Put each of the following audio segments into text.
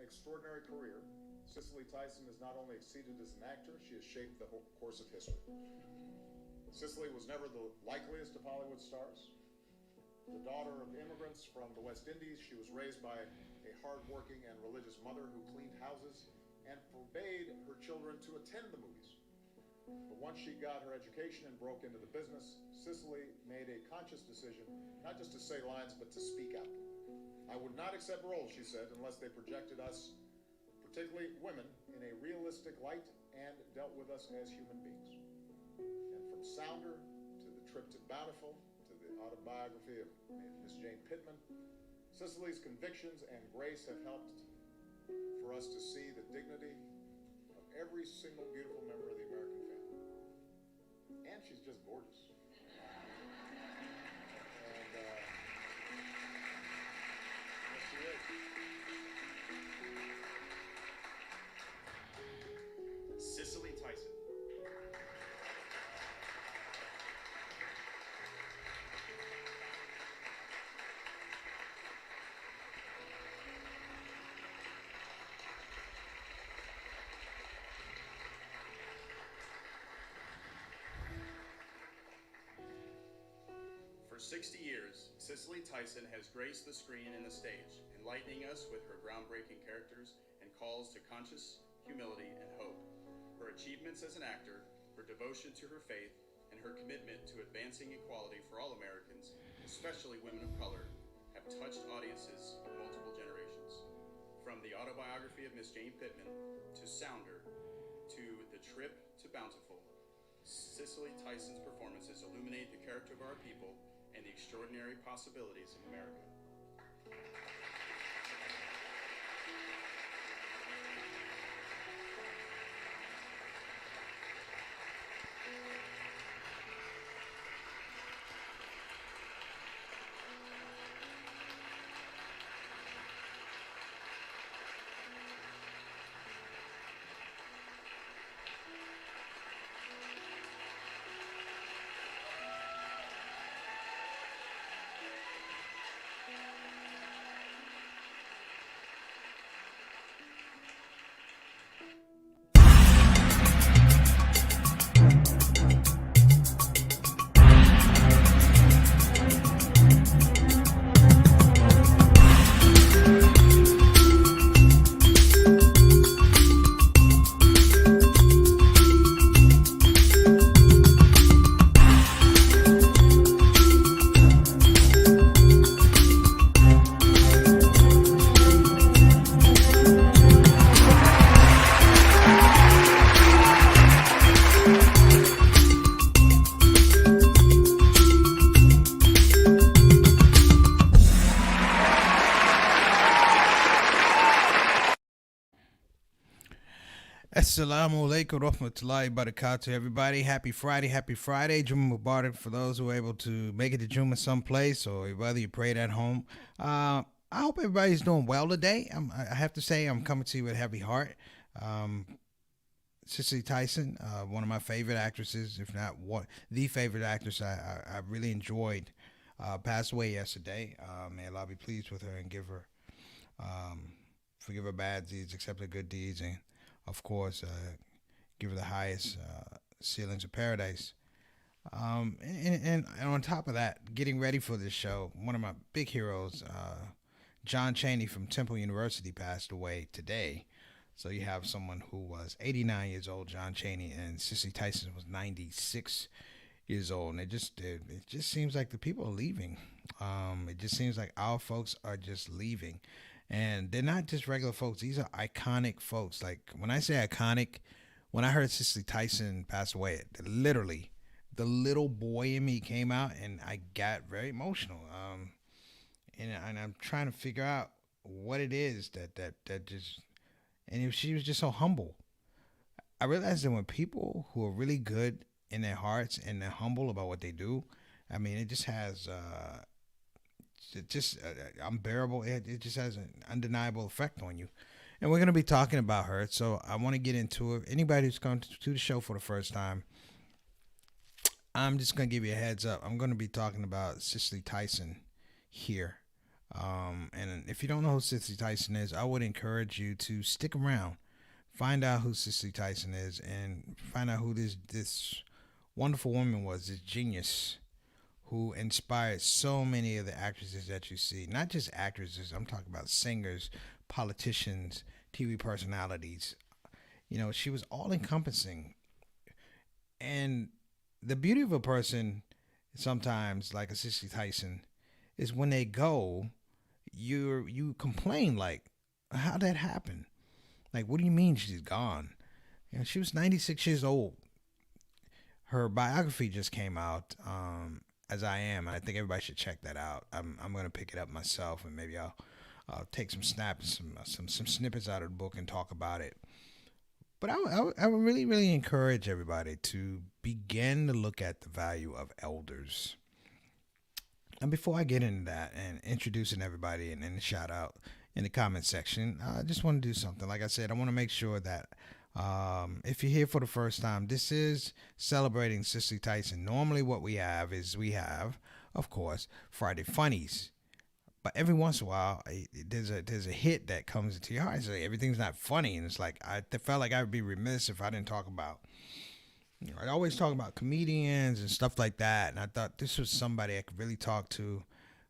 extraordinary career, Cicely Tyson has not only exceeded as an actor, she has shaped the whole course of history. Cicely was never the likeliest of Hollywood stars. The daughter of immigrants from the West Indies, she was raised by a hardworking and religious mother who cleaned houses and forbade her children to attend the movies. But once she got her education and broke into the business, Cicely made a conscious decision not just to say lines, but to speak out. I would not accept roles, she said, unless they projected us, particularly women, in a realistic light and dealt with us as human beings. And from Sounder to the trip to Bountiful to the autobiography of Miss Jane Pittman, Cicely's convictions and grace have helped for us to see the dignity of every single beautiful member of the American family. And she's just gorgeous. And yes, she is. Cicely Tyson. For 60 years, Cicely Tyson has graced the screen and the stage, enlightening us with her groundbreaking characters and calls to conscious humility and hope. Her achievements as an actor, her devotion to her faith, and her commitment to advancing equality for all Americans, especially women of color, have touched audiences of multiple generations. From the autobiography of Miss Jane Pittman to Sounder to The Trip to Bountiful, Cicely Tyson's performances illuminate the character of our people and the extraordinary possibilities of America. Assalamu alaikum rahmatullahi barakatuh, everybody. Happy Friday, Juma Mubarak for those who are able to make it to Juma someplace or whether you prayed at home. I hope everybody's doing well today. I have to say I'm coming to you with a heavy heart. Cicely Tyson, one of my favorite actresses, if not the favorite actress I really enjoyed, passed away yesterday. May Allah be pleased with her and forgive her bad deeds, accept her good deeds, and of course, give her the highest ceilings of paradise. And on top of that, getting ready for this show, one of my big heroes, John Chaney from Temple University, passed away today. So you have someone who was 89 years old, John Chaney, and Cicely Tyson was 96 years old. And it just seems like the people are leaving. It just seems like our folks are just leaving. And they're not just regular folks. These are iconic folks. Like, when I say iconic, when I heard Cicely Tyson pass away, literally, the little boy in me came out, and I got very emotional. And I'm trying to figure out what it is that just... And she was just so humble. I realized that when people who are really good in their hearts and they're humble about what they do, I mean, it just has... unbearable. It just has an undeniable effect on you. And we're going to be talking about her, so I want to get into it. Anybody who's come to the show for the first time, I'm just going to give you a heads up. I'm going to be talking about Cicely Tyson here. And if you don't know who Cicely Tyson is, I would encourage you to stick around, find out who Cicely Tyson is, and find out who this wonderful woman was, this genius who inspired so many of the actresses that you see. Not just actresses, I'm talking about singers, politicians, TV personalities. She was all encompassing. And the beauty of a person, sometimes, like a Cicely Tyson, is when they go, you complain like, how'd that happen? Like, what do you mean she's gone? She was 96 years old. Her biography just came out, As I Am. I think everybody should check that out. I'm gonna pick it up myself, and maybe I'll take some snaps, some snippets out of the book and talk about it. But I would really, really encourage everybody to begin to look at the value of elders. And before I get into that and introducing everybody and the shout out in the comment section, I just want to do something. Like I said, I want to make sure that if you're here for the first time, this is celebrating Cicely Tyson. Normally what we have, of course, Friday Funnies. But every once in a while, there's a hit that comes into your heart. So everything's not funny, and it's like I felt like I would be remiss if I didn't talk about. I always talk about comedians and stuff like that, and I thought this was somebody I could really talk to,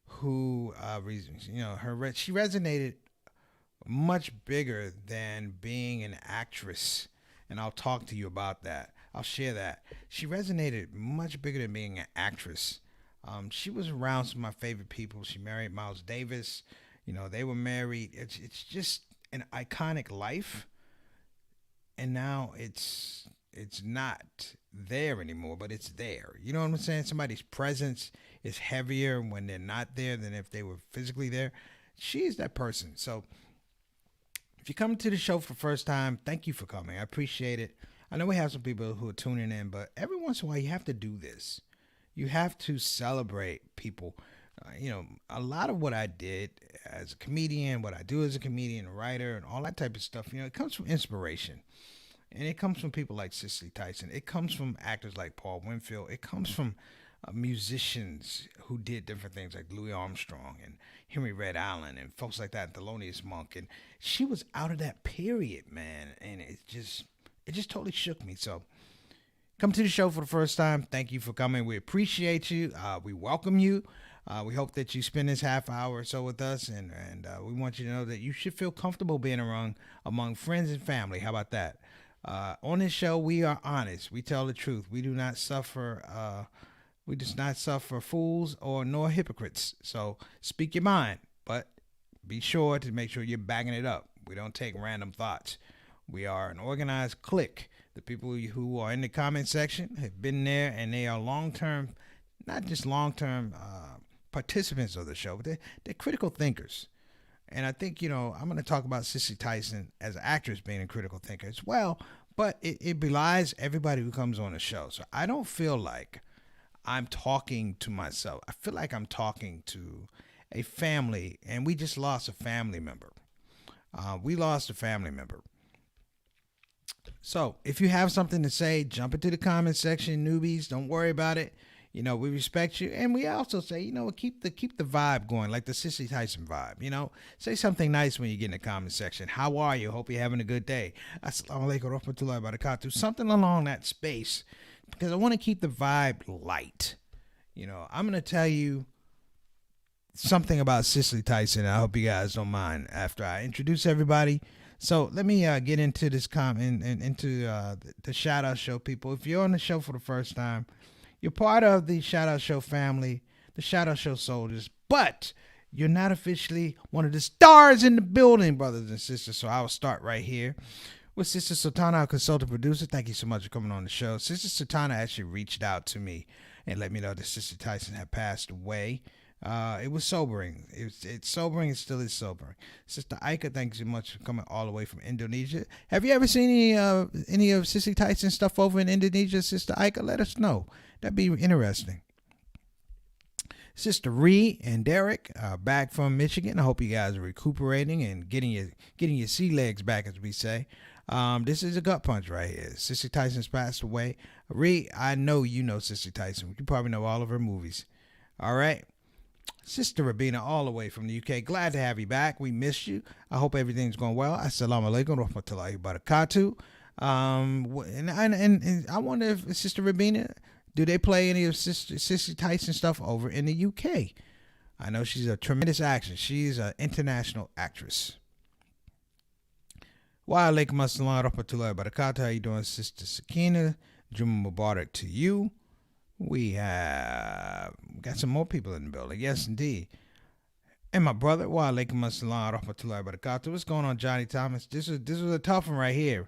who, she resonated much bigger than being an actress, and I'll talk to you about that. I'll share that. She resonated much bigger than being an actress. She was around some of my favorite people. She married Miles Davis. They were married. It's just an iconic life, and now it's not there anymore, but it's there. You know what I'm saying? Somebody's presence is heavier when they're not there than if they were physically there. She is that person. So if you come to the show for the first time, thank you for coming. I appreciate it. I know we have some people who are tuning in, but every once in a while you have to do this. You have to celebrate people. A lot of what I did as a comedian, what I do as a comedian, a writer, and all that type of stuff, it comes from inspiration. And it comes from people like Cicely Tyson. It comes from actors like Paul Winfield. It comes from musicians who did different things like Louis Armstrong and Henry Red Allen and folks like that, Thelonious Monk. And she was out of that period, man. And it just totally shook me. So come to the show for the first time. Thank you for coming. We appreciate you. We welcome you. We hope that you spend this half hour or so with us. And we want you to know that you should feel comfortable being among friends and family. How about that? On this show, we are honest. We tell the truth. We do not suffer. We do not suffer fools nor hypocrites. So speak your mind, but be sure to make sure you're backing it up. We don't take random thoughts. We are an organized clique. The people who are in the comment section have been there, and they are long-term, not just long-term participants of the show, but they're critical thinkers. And I think, I'm going to talk about Cicely Tyson as an actress being a critical thinker as well, but it belies everybody who comes on the show. So I don't feel like I'm talking to myself. I feel like I'm talking to a family, and we just lost a family member. We lost a family member. So if you have something to say, jump into the comment section, newbies. Don't worry about it. We respect you. And we also say, keep the vibe going, like the Cicely Tyson vibe. Say something nice when you get in the comment section. How are you? Hope you're having a good day. Assalamu alaikum wa rahmatullahi wa barakatuh. Something along that space, because I want to keep the vibe light. I'm going to tell you something about Cicely Tyson. I hope you guys don't mind after I introduce everybody. So let me get into this comment and into the shout out show, people. If you're on the show for the first time, you're part of the shout out show family, the shout out show soldiers, but you're not officially one of the stars in the building, brothers and sisters. So I'll start right here with Sister Sultana, our consultant producer. Thank you so much for coming on the show. Sister Sultana actually reached out to me and let me know that Sister Tyson had passed away. It was sobering. It's sobering. It still is sobering. Sister Ika, thank you so much for coming all the way from Indonesia. Have you ever seen any of Cicely Tyson stuff over in Indonesia, Sister Ika? Let us know. That'd be interesting. Sister Ree and Derek back from Michigan. I hope you guys are recuperating and getting your sea legs back, as we say. This is a gut punch right here. Cicely Tyson's passed away. Ree, I know you know Cicely Tyson. You probably know all of her movies. All right. Sister Rabina, all the way from the UK. Glad to have you back. We missed you. I hope everything's going well. Assalamu alaikum wa rahmatullahi wa barakatuh. And I wonder if Sister Rabina, do they play any of Sister Cicely Tyson stuff over in the UK? I know she's a tremendous actress. She's an international actress. Wa alaikum assalam wa rahmatullahi wa barakatuh. How you doing, Sister Sakina? Jumma Mubarak to you. We have got some more people in the building. Yes, indeed. And my brother, wa alaikum assalam wa rahmatullahi wa barakatuh. What's going on, Johnny Thomas? This was a tough one right here.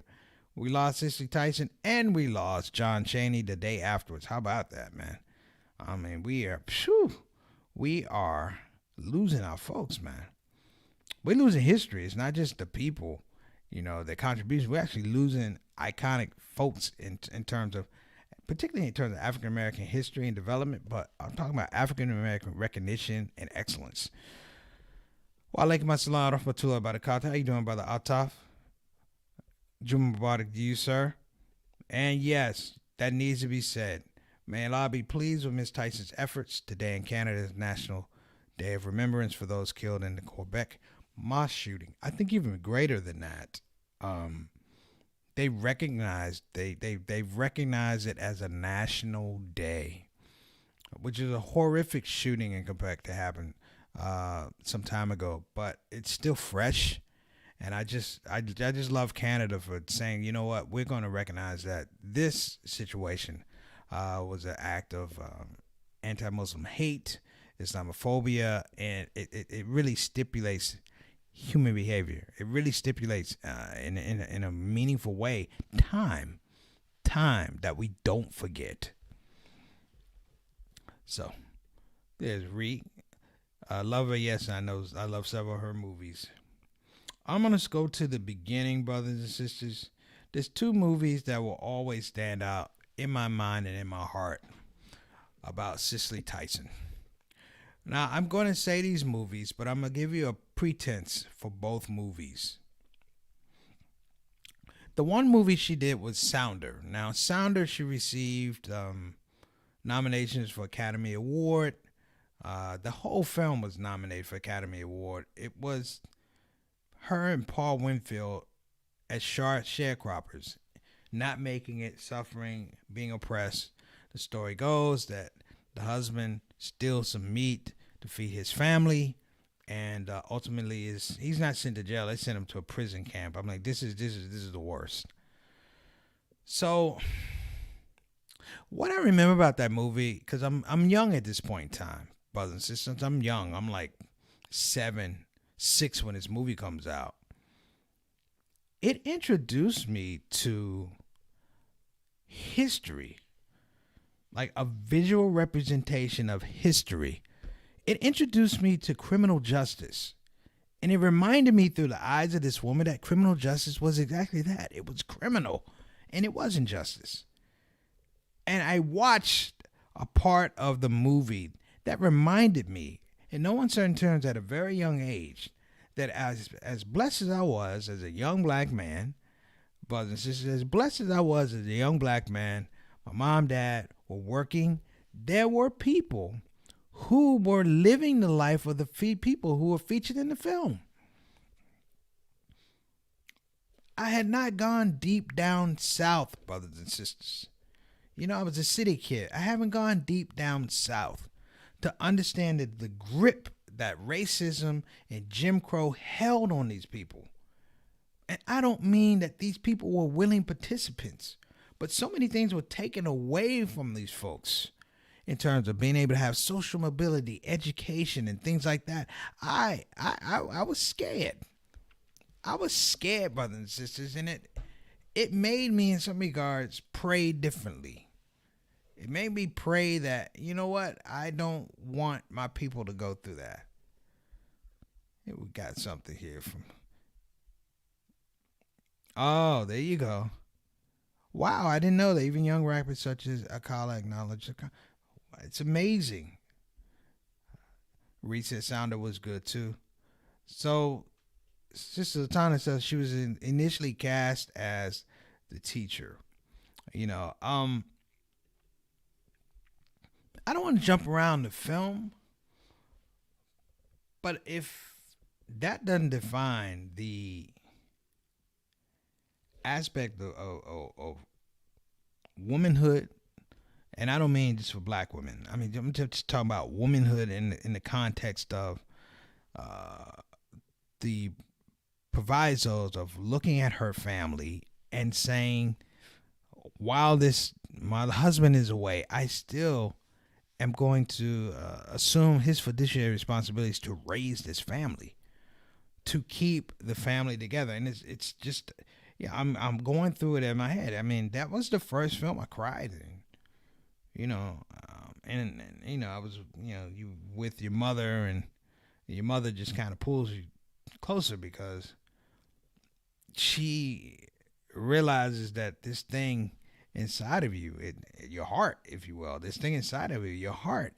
We lost Cicely Tyson and we lost John Chaney the day afterwards. How about that, man? I mean, we are losing our folks, man. We're losing history. It's not just the people, their contributions. We're actually losing iconic folks in terms of, particularly in terms of African American history and development, but I'm talking about African American recognition and excellence. Wa alaikum assalam wa rahmatullahi wa barakatuh. How you doing, Brother Altaf? Jumma Mubarak to you, sir. And yes, that needs to be said. May Allah be pleased with Ms. Tyson's efforts today in Canada's National Day of Remembrance for those killed in the Quebec mosque shooting. I think even greater than that. They've recognized it as a national day, which is a horrific shooting in Quebec to happen some time ago, but it's still fresh. And I just love Canada for saying, you know what, we're going to recognize that this situation was an act of anti-Muslim hate, Islamophobia, and it really stipulates human behavior. It really stipulates in a meaningful way time that we don't forget. So there's Ree. Love her, yes, I know. I love several of her movies. I'm going to go to the beginning, brothers and sisters. There's two movies that will always stand out in my mind and in my heart about Cicely Tyson. Now, I'm going to say these movies, but I'm going to give you a pretense for both movies. The one movie she did was Sounder. Now, Sounder, she received nominations for Academy Award. The whole film was nominated for Academy Award. It was her and Paul Winfield as sharecroppers, not making it, suffering, being oppressed. The story goes that the husband steals some meat to feed his family, and ultimately he's not sent to jail. They sent him to a prison camp. I'm like, this is the worst. So what I remember about that movie, because I'm young at this point in time, brothers and sisters. I'm young. I'm like 7, 6 when this movie comes out. It introduced me to history, like a visual representation of history. It introduced me to criminal justice. And it reminded me through the eyes of this woman that criminal justice was exactly that. It was criminal, and it wasn't justice. And I watched a part of the movie that reminded me, in no uncertain terms at a very young age, that as blessed as I was as a young black man, brothers and sisters, as blessed as I was as a young black man, my mom, dad were working. There were people who were living the life of the people who were featured in the film. I had not gone deep down south, brothers and sisters. I was a city kid. I haven't gone deep down south to understand the grip that racism and Jim Crow held on these people. And I don't mean that these people were willing participants, but so many things were taken away from these folks in terms of being able to have social mobility, education, and things like that. I was scared. I was scared, brothers and sisters, and it made me, in some regards, pray differently. It made me pray that, you know what, I don't want my people to go through that. Here we got something here from. Oh, there you go. Wow, I didn't know that even young rappers such as Akala acknowledged. It's amazing. Reset Sounder was good too. So, Sister Latana says she was initially cast as the teacher. I don't want to jump around the film, But if that doesn't define the aspect of womanhood, and I don't mean just for black women. I mean, I'm just talking about womanhood in the context of the provisos of looking at her family and saying, while my husband is away, I still am going to assume his fiduciary responsibilities to raise this family, to keep the family together. And it's just, yeah, I'm going through it in my head. I mean, that was the first film I cried in, and I was, you with your mother, and your mother just kind of pulls you closer because she realizes that this thing inside of you, your heart, if you will, this thing inside of you, your heart,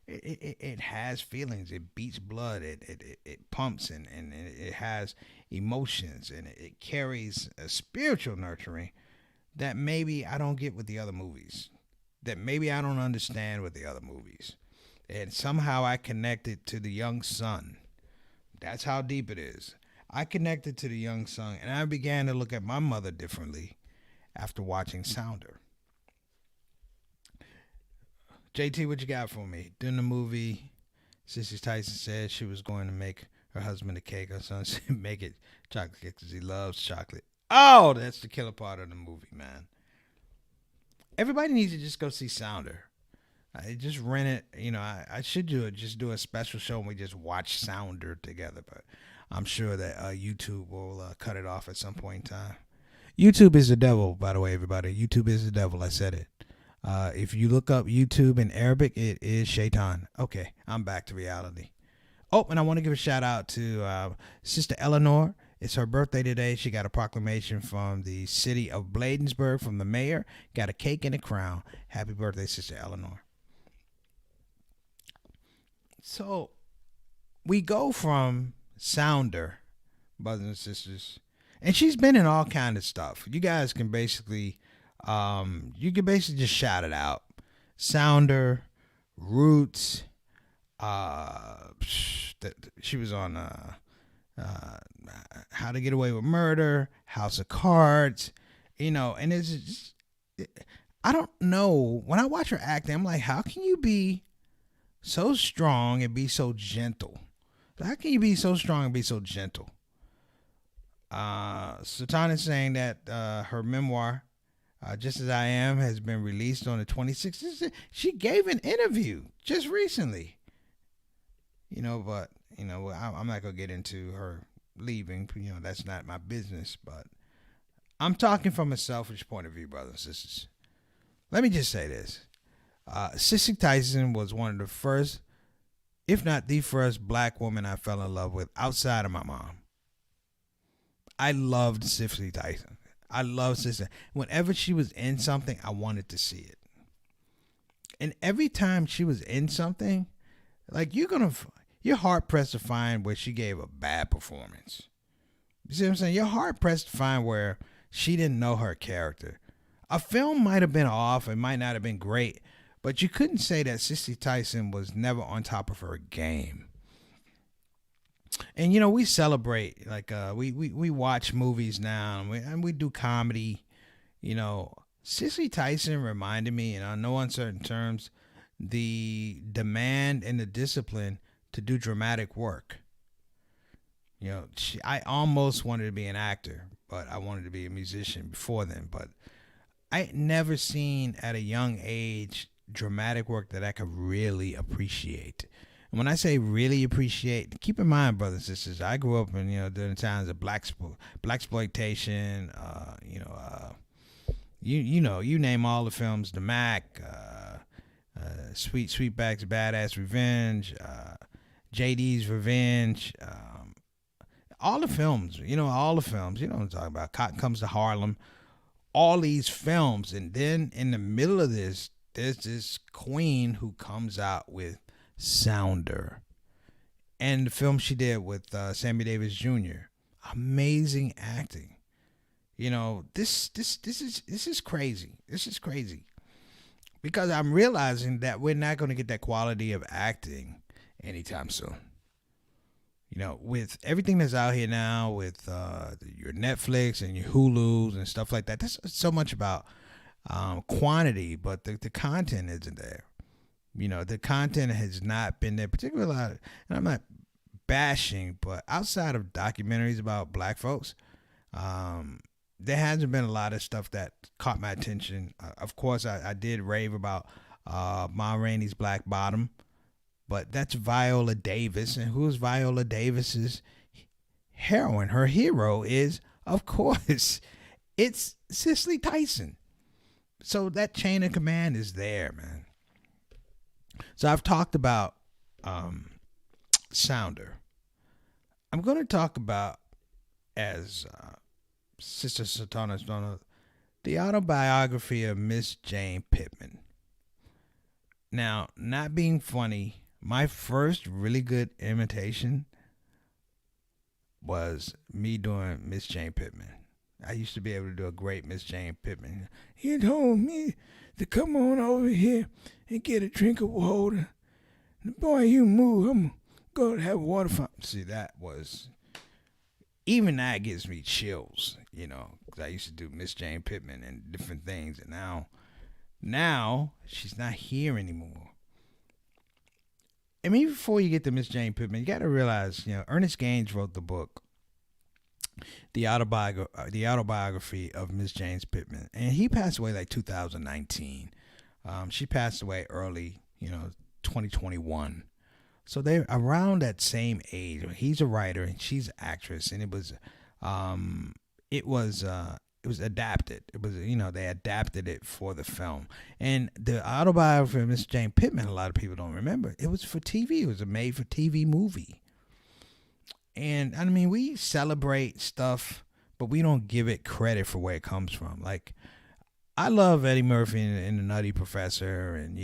it has feelings. It beats blood. It pumps, and it has emotions, and it carries a spiritual nurturing that maybe I don't get with the other movies, that maybe I don't understand with the other movies. And somehow I connected to the young son. That's how deep it is. I connected to the young son, and I began to look at my mother differently after watching Sounder. JT, what you got for me? During the movie, Cicely Tyson said she was going to make her husband a cake. Her son said, make it chocolate cake because he loves chocolate. Oh, that's the killer part of the movie, man. Everybody needs to just go see Sounder. I just rent it. I should do a special show and we just watch Sounder together. But I'm sure that YouTube will cut it off at some point in time. YouTube is the devil, by the way, everybody. YouTube is the devil. I said it. If you look up YouTube in Arabic, it is Shaitan. Okay, I'm back to reality. Oh, and I want to give a shout out to Sister Eleanor. It's her birthday today. She got a proclamation from the city of Bladensburg from the mayor. Got a cake and a crown. Happy birthday, Sister Eleanor. So we go from Sounder, brothers and sisters, and she's been in all kind of stuff. You guys can basically, just shout it out. Sounder, Roots. She was on How to Get Away with Murder, House of Cards, and it's just, I don't know. When I watch her acting, I'm like, how can you be so strong and be so gentle? How can you be so strong and be so gentle? Sultan is saying that her memoir, Just As I Am, has been released on the 26th. She gave an interview just recently. But I'm not gonna get into her leaving. That's not my business. But I'm talking from a selfish point of view, brothers and sisters. Let me just say this: Cicely Tyson was one of the first, if not the first, black woman I fell in love with outside of my mom. I loved Cicely Tyson. I loved Cicely. Whenever she was in something, I wanted to see it. And every time she was in something, like you're hard pressed to find where she gave a bad performance. You see what I'm saying? You're hard pressed to find where she didn't know her character. A film might have been off, it might not have been great, but you couldn't say that Cicely Tyson was never on top of her game. And we celebrate, like we watch movies now, and we do comedy. Cicely Tyson reminded me, in no uncertain terms, the demand and the discipline to do dramatic work. I almost wanted to be an actor, but I wanted to be a musician before then. But I never seen at a young age dramatic work that I could really appreciate. And when I say really appreciate, keep in mind, brothers and sisters, I grew up in during the times of blaxploitation. You name all the films, The Mac, Sweetback's Badass Revenge, JD's Revenge, all the films. All the films. You know what I'm talking about. Cotton Comes to Harlem. All these films, and then in the middle of this, there's this queen who comes out with Sounder, and the film she did with Sammy Davis Jr. Amazing acting. This is crazy. This is crazy because I'm realizing that we're not going to get that quality of acting anytime soon. You know, with everything that's out here now, with your Netflix and your Hulus and stuff like that, there's so much about quantity, but the content isn't there. You know, the content has not been there, particularly a lot of, and I'm not bashing, but outside of documentaries about black folks, there hasn't been a lot of stuff that caught my attention. Of course, I did rave about Ma Rainey's Black Bottom, but that's Viola Davis. And who's Viola Davis's heroine? Her hero is, of course, it's Cicely Tyson. So that chain of command is there, man. So I've talked about Sounder. I'm going to talk about, as Sister Sultana's done, the autobiography of Miss Jane Pittman. Now, not being funny, my first really good imitation was me doing Miss Jane Pittman. I used to be able to do a great Miss Jane Pittman. He told me to come on over here and get a drink of water. Boy, you move, I'm going to have water fountain. See, that was, even that gives me chills, you know, because I used to do Miss Jane Pittman and different things. And now she's not here anymore. I mean, before you get to Miss Jane Pittman, you got to realize, you know, Ernest Gaines wrote the book, the autobiography of Miss Jane Pittman, and he passed away like 2019. She passed away early, 2021. So they're around that same age. He's a writer and she's an actress, and it was adapted. It was, they adapted it for the film. And the autobiography of Miss Jane Pittman, a lot of people don't remember. It was for TV. It was a made-for-TV movie. And, I mean, we celebrate stuff, but we don't give it credit for where it comes from. Like, I love Eddie Murphy in The Nutty Professor, and,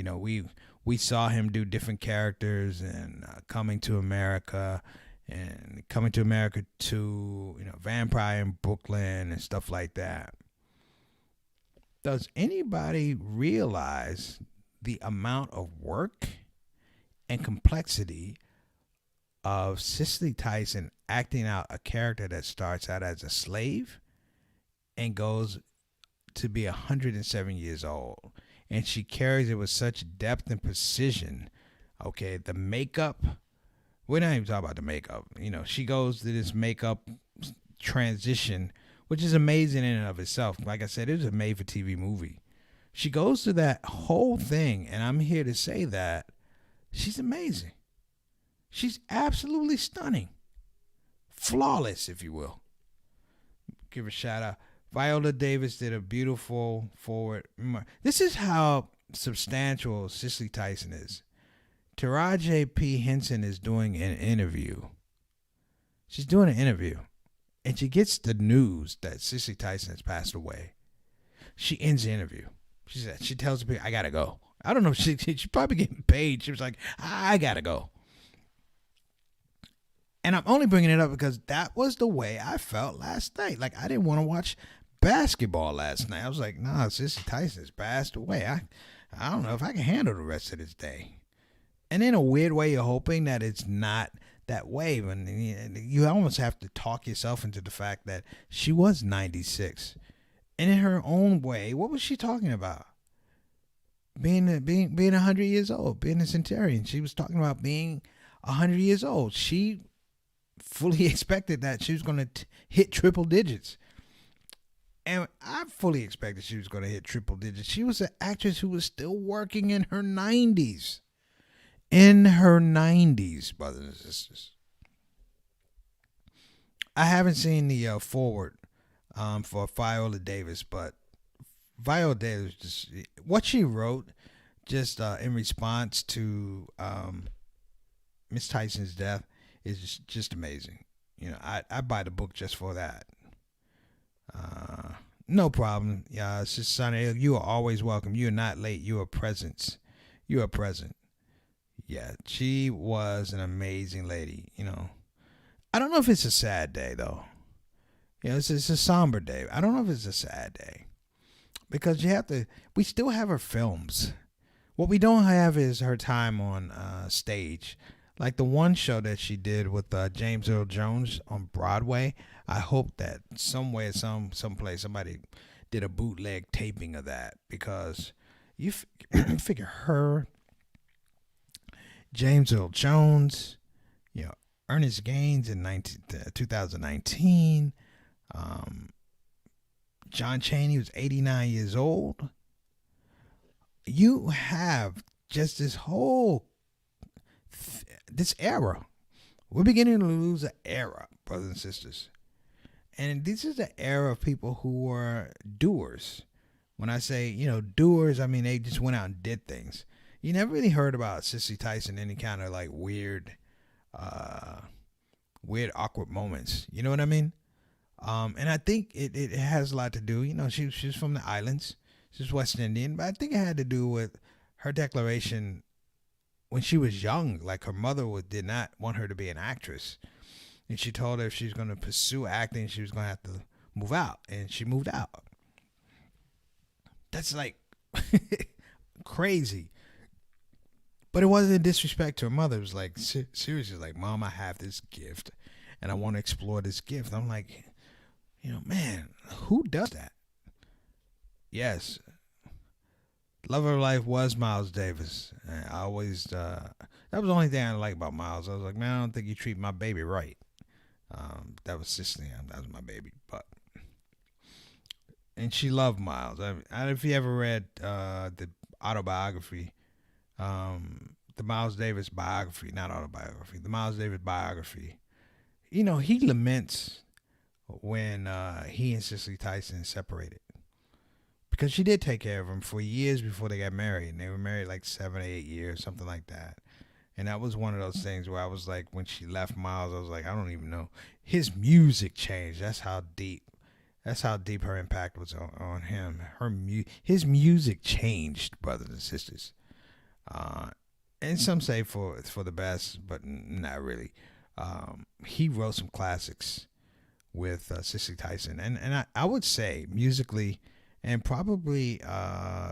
we saw him do different characters and Coming to America and Coming to America 2, Vampire in Brooklyn and stuff like that. Does anybody realize the amount of work and complexity of Cicely Tyson acting out a character that starts out as a slave and goes to be 107 years old? And she carries it with such depth and precision. Okay, the makeup, we're not even talking about the makeup. She goes to this makeup transition, which is amazing in and of itself. Like I said, it was a made-for-TV movie. She goes through that whole thing, and I'm here to say that she's amazing. She's absolutely stunning. Flawless, if you will. Give her a shout out. Viola Davis did a beautiful forward. This is how substantial Cicely Tyson is. Taraji P. Henson is doing an interview. She's doing an interview. And she gets the news that Cicely Tyson has passed away. She ends the interview. She tells the people, I got to go. I don't know. She's probably getting paid. She was like, I got to go. And I'm only bringing it up because that was the way I felt last night. Like, I didn't want to watch basketball last night. I was like, nah, Cicely Tyson's passed away. I don't know if I can handle the rest of this day. And in a weird way, you're hoping that it's not that way. And you almost have to talk yourself into the fact that she was 96. And in her own way, what was she talking about? Being 100 years old, being a centurion. She was talking about being 100 years old. She fully expected that she was going to hit triple digits. And I fully expected she was going to hit triple digits. She was an actress who was still working in her 90s. In her 90s, brothers and sisters. I haven't seen the forward for Viola Davis, but Viola Davis, just what she wrote just in response to Miss Tyson's death is just amazing. I buy the book just for that. No problem. Yeah, Sister Sonny, you are always welcome. You are not late. You are present. You are present. Yeah, she was an amazing lady. I don't know if it's a sad day though. It's a somber day. I don't know if it's a sad day because we still have her films. What we don't have is her time on stage. Like the one show that she did with James Earl Jones on Broadway. I hope that somewhere, someplace, somebody did a bootleg taping of that, because you figure her, James Earl Jones, Ernest Gaines in 2019. John Chaney was 89 years old. You have just this whole this era. We're beginning to lose an era, brothers and sisters. And this is the era of people who were doers. When I say, doers, I mean they just went out and did things. You never really heard about Cicely Tyson any kind of like weird, awkward moments. You know what I mean? And I think it has a lot to do. She's from the islands. She's West Indian, but I think it had to do with her declaration when she was young. Like her mother did not want her to be an actress, and she told her if she was going to pursue acting, she was going to have to move out, and she moved out. That's like crazy. But it wasn't disrespect to her mother. It was like, seriously, like, Mom, I have this gift, and I want to explore this gift. I'm like, man, who does that? Yes. Love of her life was Miles Davis. And I always, that was the only thing I liked about Miles. I was like, man, I don't think you treat my baby right. That was Cicely. That was my baby. And she loved Miles. I don't know if you ever read the autobiography, the Miles Davis biography, not autobiography, the Miles Davis biography. He laments when he and Cicely Tyson separated, because she did take care of him for years before they got married, and they were married like 7 or 8 years, something like that. And that was one of those things where I was like, when she left Miles, I was like, I don't even know. His music changed. That's how deep her impact was on him. His music changed, brothers and sisters. And some say for the best, but not really. He wrote some classics with Cicely Tyson, and I would say musically and probably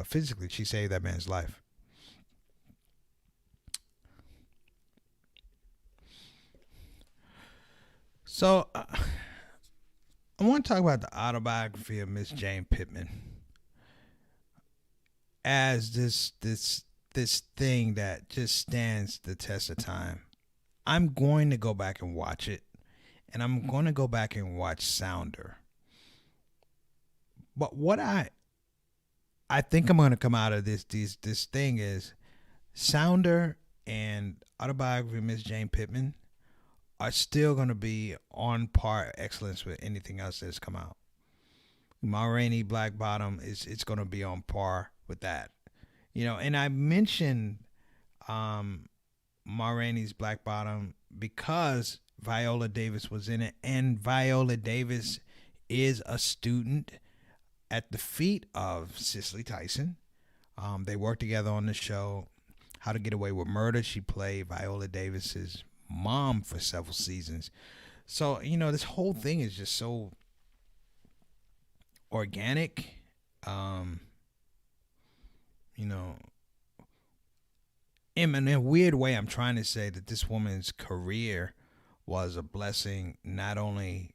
physically, she saved that man's life. So I want to talk about the autobiography of Miss Jane Pittman as this thing that just stands the test of time. I'm going to go back and watch it, and I'm going to go back and watch Sounder. But what I think I'm going to come out of this thing is Sounder and autobiography of Miss Jane Pittman are still going to be on par excellence with anything else that's come out. Ma Rainey, Black Bottom, it's going to be on par with that. And I mentioned Ma Rainey's Black Bottom because Viola Davis was in it, and Viola Davis is a student at the feet of Cicely Tyson. They worked together on the show How to Get Away with Murder. She played Viola Davis's mom for several seasons. So, this whole thing is just so organic. In a weird way, I'm trying to say that this woman's career was a blessing, not only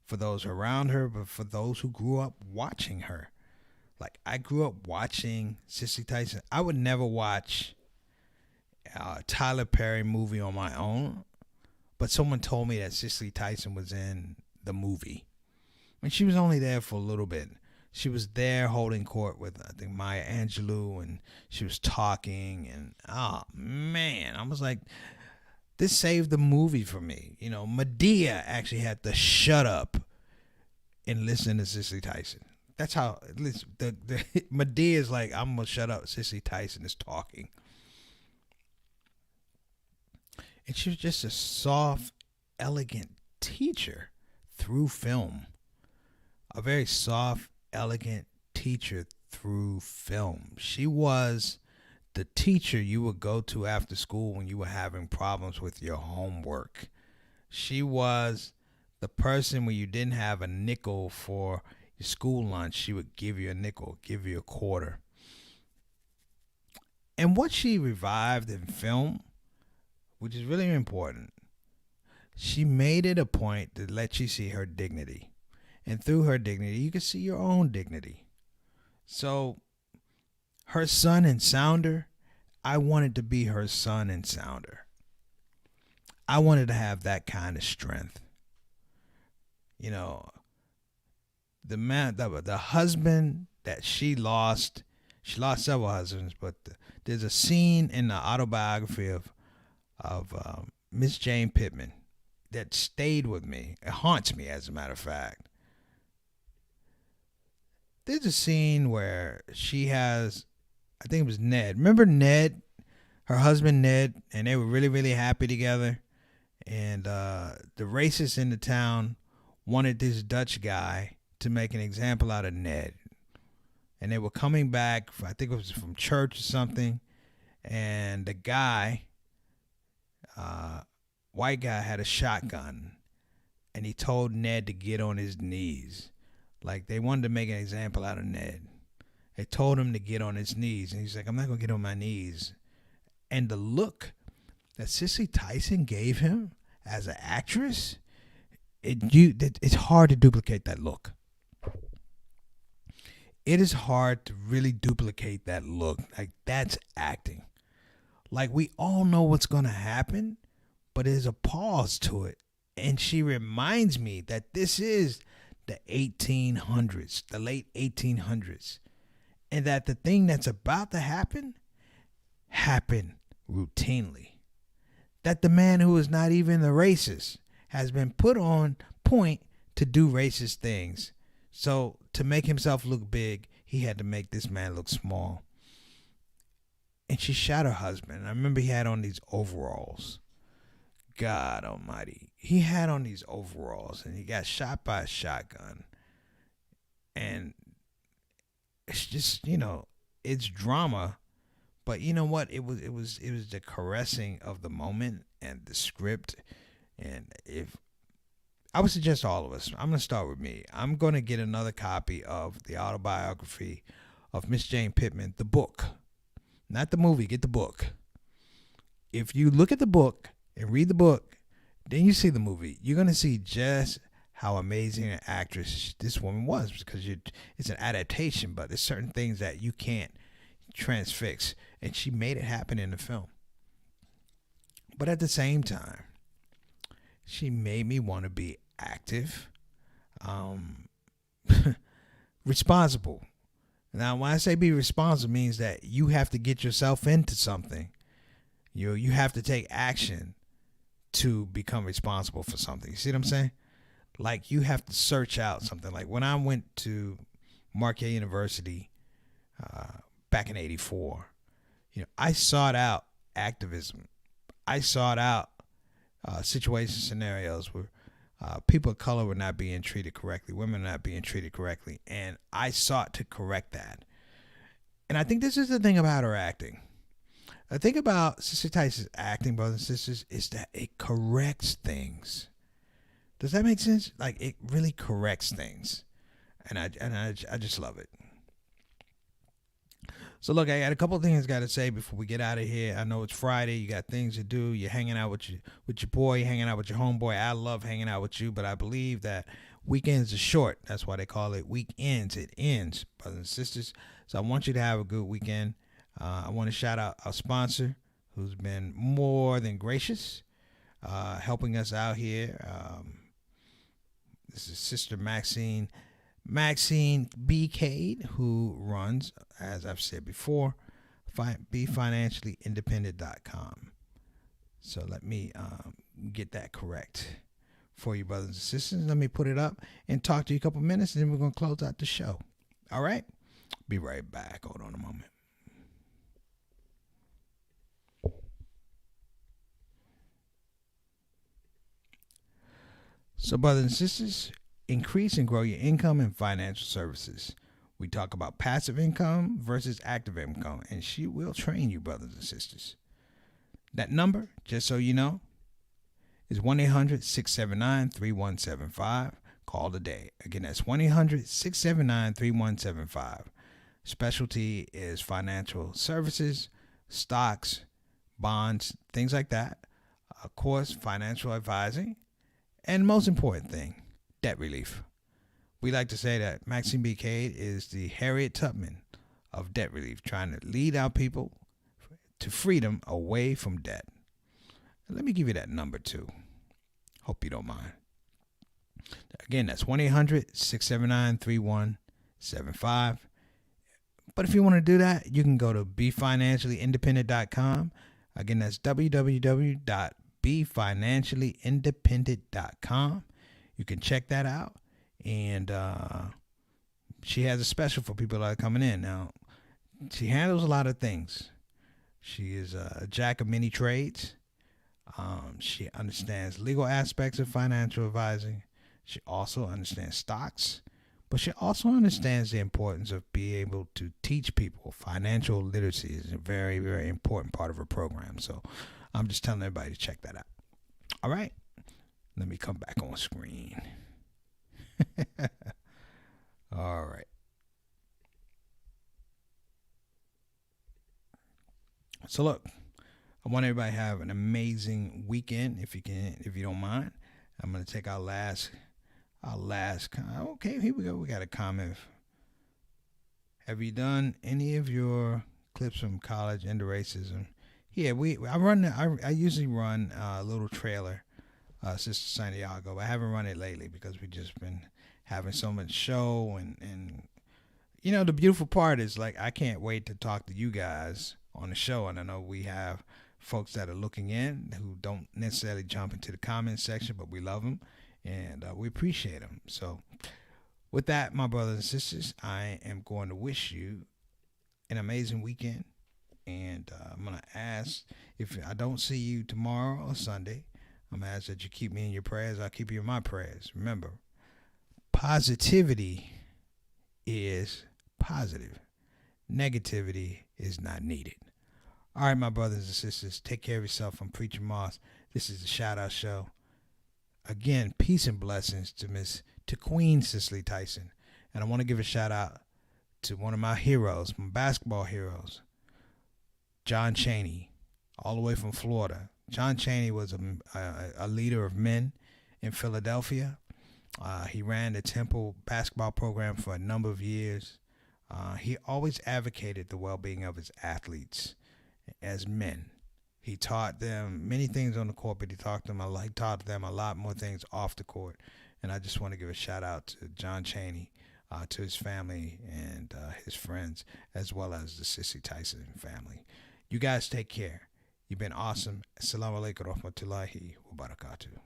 for those around her, but for those who grew up watching her. Like, I grew up watching Cicely Tyson. I would never watch a Tyler Perry movie on my own, but someone told me that Cicely Tyson was in the movie. And she was only there for a little bit. She was there holding court with, I think, Maya Angelou, and she was talking, and oh man, I was like, this saved the movie for me. Medea actually had to shut up and listen to Cicely Tyson. That's how the Medea is like, I'm gonna shut up. Cicely Tyson is talking. And she was just a soft, elegant teacher through film. A very soft, elegant teacher through film. She was the teacher you would go to after school when you were having problems with your homework. She was the person when you didn't have a nickel for your school lunch. She would give you a nickel, give you a quarter. And what she revived in film which is really important, she made it a point to let you see her dignity. And through her dignity, you can see your own dignity. So, her son and Sounder, I wanted to be her son and Sounder. I wanted to have that kind of strength. You know, the husband that she lost several husbands, but there's a scene in the autobiography of Miss Jane Pittman that stayed with me. It haunts me, as a matter of fact. There's a scene where she has, I think it was Ned. Remember Ned, her husband Ned, and they were really, really happy together. And the racists in the town wanted this Dutch guy to make an example out of Ned. And they were coming back, I think it was from church or something. And the guy, white guy, had a shotgun. And he told Ned to get on his knees. Like, they wanted to make an example out of Ned. They told him to get on his knees. And he's like, I'm not going to get on my knees. And the look that Cicely Tyson gave him as an actress, it's hard to duplicate that look. It is hard to really duplicate that look. Like, that's acting. Like, we all know what's going to happen, but there's a pause to it. And she reminds me that this is the 1800s, the late 1800s. And that the thing that's about to happen routinely. That the man who is not even a racist has been put on point to do racist things. So to make himself look big, he had to make this man look small. And she shot her husband. I remember he had on these overalls. God almighty. He had on these overalls and he got shot by a shotgun. And it's just, it's drama. But you know what? It was the caressing of the moment and the script. And if I would suggest all of us, I'm going to start with me. I'm going to get another copy of the autobiography of Miss Jane Pittman, the book. Not the movie, get the book. If you look at the book and read the book, then you see the movie, you're going to see just how amazing an actress this woman was, because it's an adaptation, but there's certain things that you can't transfix, and she made it happen in the film. But at the same time, she made me want to be active, responsible. Now, when I say be responsible, means that you have to get yourself into something. You have to take action to become responsible for something. You see what I'm saying? Like, you have to search out something. Like, when I went to Marquette University back in '84, I sought out activism. I sought out situation scenarios where people of color were not being treated correctly, women were not being treated correctly, and I sought to correct that. And I think this is the thing about her acting. The thing about Cicely Tyson's acting, brothers and sisters, is that it corrects things. Does that make sense? Like, it really corrects things, and I just love it. So look, I got a couple of things I got to say before we get out of here. I know it's Friday. You got things to do. You're hanging out with your boy. You're hanging out with your homeboy. I love hanging out with you, but I believe that weekends are short. That's why they call it weekends. It ends, brothers and sisters. So I want you to have a good weekend. I want to shout out our sponsor, who's been more than gracious, helping us out here. This is Sister Maxine B. who runs, as I've said before, BeFinanciallyIndependent.com. So let me get that correct for you, brothers and sisters. Let me put it up and talk to you a couple minutes, and then we're going to close out the show. All right? Be right back. Hold on a moment. So, brothers and sisters, increase and grow your income in financial services. We talk about passive income versus active income, and she will train you, brothers and sisters. That number, just so you know, is 1-800-679-3175. Call today. Again, that's 1-800-679-3175. Specialty is financial services, stocks, bonds, things like that. Of course, financial advising, and most important thing, debt relief. We like to say that Maxine B. Cade is the Harriet Tubman of debt relief, trying to lead our people to freedom away from debt. Let me give you that number too. Hope you don't mind. Again, that's 1-800-679-3175. But if you want to do that, you can go to BeFinanciallyIndependent.com. Again, that's www.BeFinanciallyIndependent.com. You can check that out. And she has a special for people that are coming in. Now, she handles a lot of things. She is a jack of many trades. She understands legal aspects of financial advising. She also understands stocks. But she also understands the importance of being able to teach people. Financial literacy is a very, very important part of her program. So I'm just telling everybody to check that out. All right. Let me come back on screen. All right. So look, I want everybody to have an amazing weekend. If you don't mind, I'm going to take our last. Okay, here we go. We got a comment. Have you done any of your clips from college into racism? Yeah, I usually run a little trailer, Sister Santiago. I haven't run it lately because we've just been having so much show and you know, the beautiful part is, like, I can't wait to talk to you guys on the show. And I know we have folks that are looking in who don't necessarily jump into the comments section, but we love them and we appreciate them. So with that, my brothers and sisters, I am going to wish you an amazing weekend. And I'm going to ask, if I don't see you tomorrow or Sunday, I'm going to ask that you keep me in your prayers. I'll keep you in my prayers. Remember, positivity is positive. Negativity is not needed. All right, my brothers and sisters, take care of yourself. I'm Preacher Moss. This is the Shout Out Show. Again, peace and blessings to Queen Cicely Tyson. And I want to give a shout out to one of my heroes, my basketball heroes, John Chaney, all the way from Florida. John Chaney was a leader of men in Philadelphia. He ran the Temple basketball program for a number of years. He always advocated the well-being of his athletes as men. He taught them many things on the court, but he taught them a lot more things off the court. And I just want to give a shout out to John Chaney, to his family and his friends, as well as the Cicely Tyson family. You guys take care. You've been awesome. Assalamu alaikum wa rahmatullahi wa barakatuh.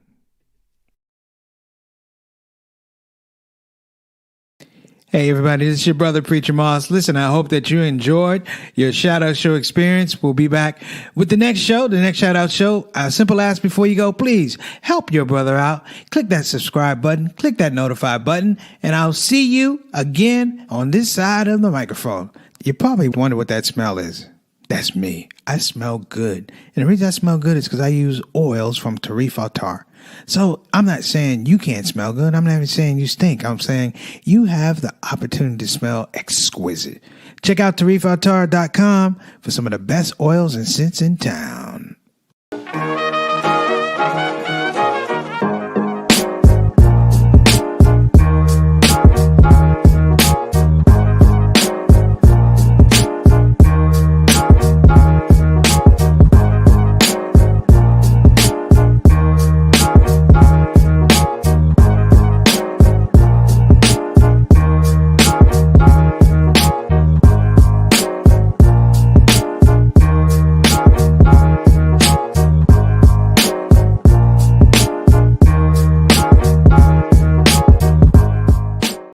Hey everybody, this is your brother Preacher Moss. Listen, I hope that you enjoyed your Shout Out Show experience. We'll be back with the next show, the next Shout Out Show. A simple ask before you go, please help your brother out. Click that subscribe button, click that notify button, and I'll see you again on this side of the microphone. You probably wonder what that smell is. That's me. I smell good. And the reason I smell good is because I use oils from Tarif Attar. So I'm not saying you can't smell good. I'm not even saying you stink. I'm saying you have the opportunity to smell exquisite. Check out TarifAttar.com for some of the best oils and scents in town.